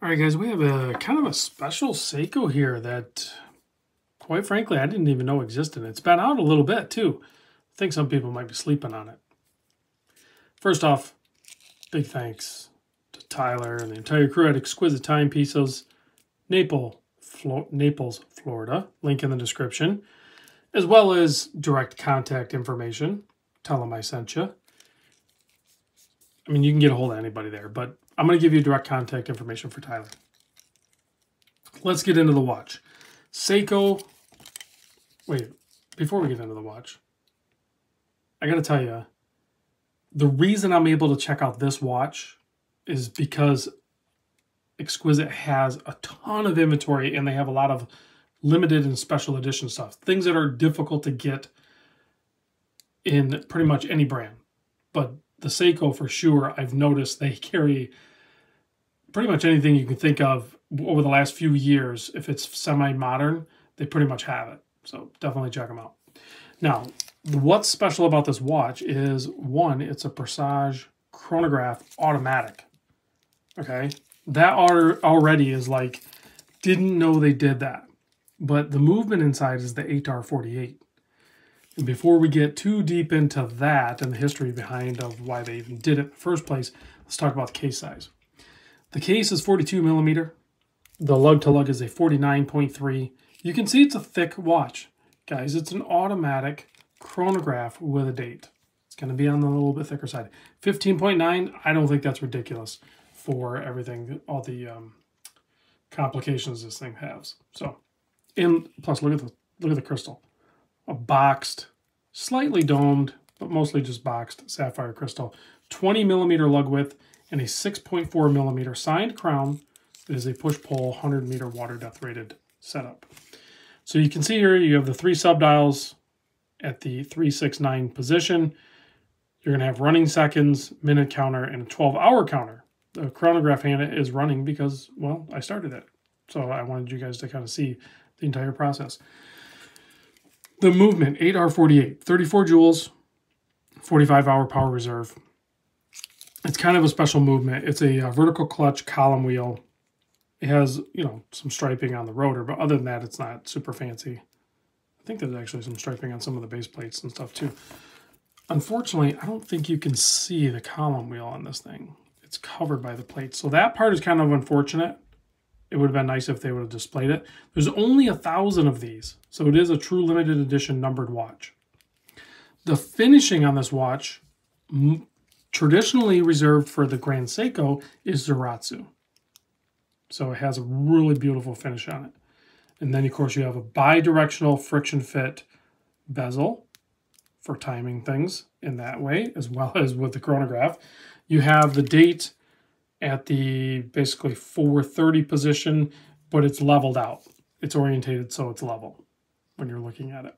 All right, guys, we have a kind of a special Seiko here that, quite frankly, I didn't even know existed. It's been out a little bit, too. I think some people might be sleeping on it. First off, big thanks to Tyler and the entire crew at Exquisite Timepieces, Naples, Florida. Link in the description, as well as direct contact information. Tell them I sent you. I mean, you can get a hold of anybody there, but I'm going to give you direct contact information for Tyler. Let's get into the watch. Seiko. Wait, before we get into the watch, I got to tell you, the reason I'm able to check out this watch is because Exquisite has a ton of inventory and they have a lot of limited and special edition stuff. Things that are difficult to get in pretty much any brand. But the Seiko, for sure, I've noticed they carry pretty much anything you can think of over the last few years. If it's semi-modern, they pretty much have it. So definitely check them out. Now, what's special about this watch is, one, it's a Presage Chronograph automatic. Okay? That already is like, didn't know they did that. But the movement inside is the HR48. And before we get too deep into that and the history behind of why they even did it in the first place, let's talk about the case size. The case is 42 millimeter. The lug-to-lug is a 49.3. You can see it's a thick watch. Guys, it's an automatic chronograph with a date. It's going to be on the little bit thicker side. 15.9, I don't think that's ridiculous for everything, all the complications this thing has. So, and plus look at the crystal. A boxed, slightly domed, but mostly just boxed sapphire crystal. 20 millimeter lug width and a 6.4 millimeter signed crown. It is a push-pull 100 meter water depth rated setup. So you can see here you have the 3 subdials at the 369 position. You're going to have running seconds, minute counter, and a 12-hour counter. The chronograph hand is running because, well, I started it. So I wanted you guys to kind of see the entire process. The movement, 8R48, 34 joules, 45-hour power reserve. It's kind of a special movement. It's a vertical clutch column wheel. It has, you know, some striping on the rotor, but other than that, it's not super fancy. I think there's actually some striping on some of the base plates and stuff too. Unfortunately, I don't think you can see the column wheel on this thing. It's covered by the plates. So that part is kind of unfortunate. It would have been nice if they would have displayed it. There's only 1,000 of these, so it is a true limited edition numbered watch. The finishing on this watch, traditionally reserved for the Grand Seiko, is Zaratsu. So it has a really beautiful finish on it. And then, of course, you have a bi-directional friction fit bezel for timing things in that way, as well as with the chronograph. You have the date at the basically 430 position, but it's leveled out. It's orientated so it's level when you're looking at it.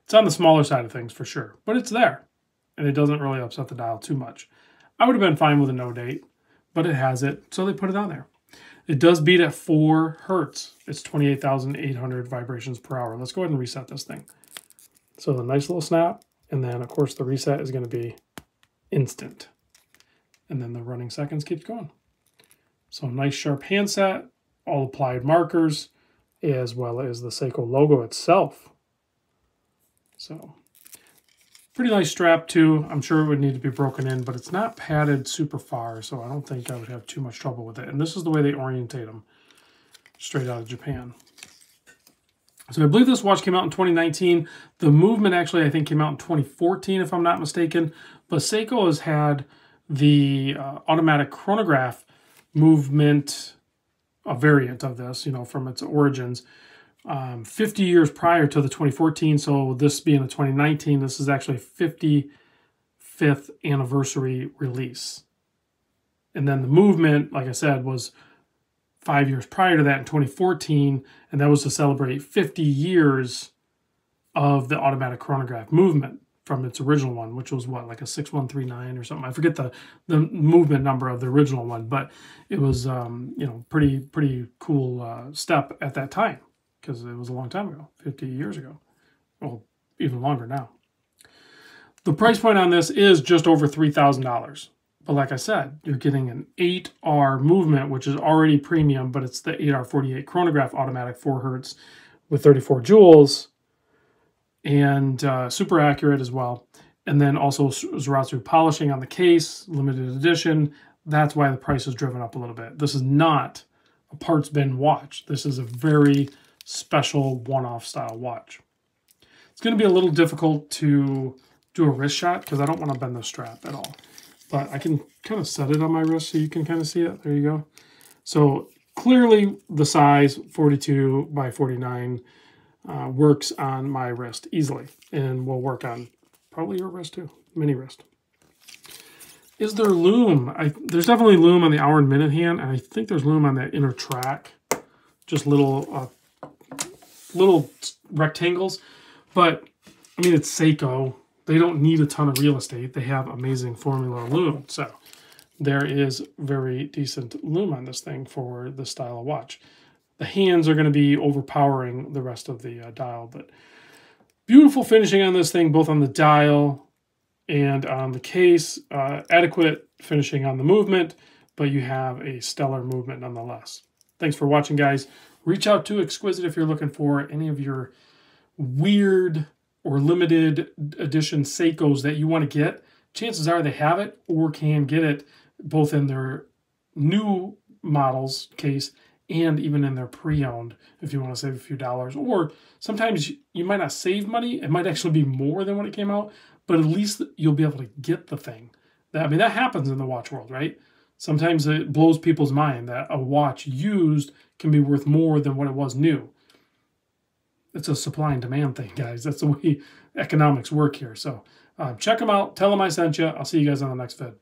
It's on the smaller side of things for sure, but it's there. And it doesn't really upset the dial too much. I would have been fine with a no date, but it has it, so they put it on there. It does beat at 4 hertz. It's 28,800 vibrations per hour. Let's go ahead and reset this thing. So the nice little snap, and then of course the reset is going to be instant. And then the running seconds keeps going. So nice sharp handset, all applied markers, as well as the Seiko logo itself. So pretty nice strap too. I'm sure it would need to be broken in, but it's not padded super far, so I don't think I would have too much trouble with it. And this is the way they orientate them, straight out of Japan. So I believe this watch came out in 2019. The movement actually, I think, came out in 2014, if I'm not mistaken. But Seiko has had the automatic chronograph movement, a variant of this, you know, from its origins, 50 years prior to the 2014. So this being a 2019, this is actually a 55th anniversary release. And then the movement, like I said, was 5 years prior to that in 2014, and that was to celebrate 50 years of the automatic chronograph movement from its original one, which was what, like a 6139 or something. I forget the movement number of the original one, but it was you know, pretty cool step at that time, because it was a long time ago, 50 years ago. Well, even longer now. The price point on this is just over $3,000. But like I said, you're getting an 8R movement, which is already premium, but it's the 8R48 chronograph automatic 4 hertz with 34 joules and super accurate as well. And then also Zaratsu polishing on the case, limited edition. That's why the price is driven up a little bit. This is not a parts bin watch. This is a very special one-off style watch. It's going to be a little difficult to do a wrist shot because I don't want to bend the strap at all. But I can kind of set it on my wrist so you can kind of see it. There you go. So clearly the size 42 by 49 works on my wrist easily, and will work on probably your wrist too, mini wrist. Is there loom? There's definitely loom on the hour and minute hand, and I think there's loom on that inner track. Just little rectangles. But, I mean, it's Seiko. They don't need a ton of real estate. They have amazing formula loom. So there is very decent loom on this thing for this style of watch. The hands are going to be overpowering the rest of the dial, but beautiful finishing on this thing, both on the dial and on the case. Adequate finishing on the movement, but you have a stellar movement nonetheless. Thanks for watching, guys. Reach out to Exquisite if you're looking for any of your weird or limited edition Seikos that you want to get. Chances are they have it or can get it both in their new models case and even in their pre-owned if you want to save a few dollars. Or sometimes you might not save money. It might actually be more than when it came out, but at least you'll be able to get the thing. I mean, that happens in the watch world, right? Sometimes it blows people's mind that a watch used can be worth more than what it was new. It's a supply and demand thing, guys. That's the way economics work here. So check them out. Tell them I sent you. I'll see you guys on the next vid.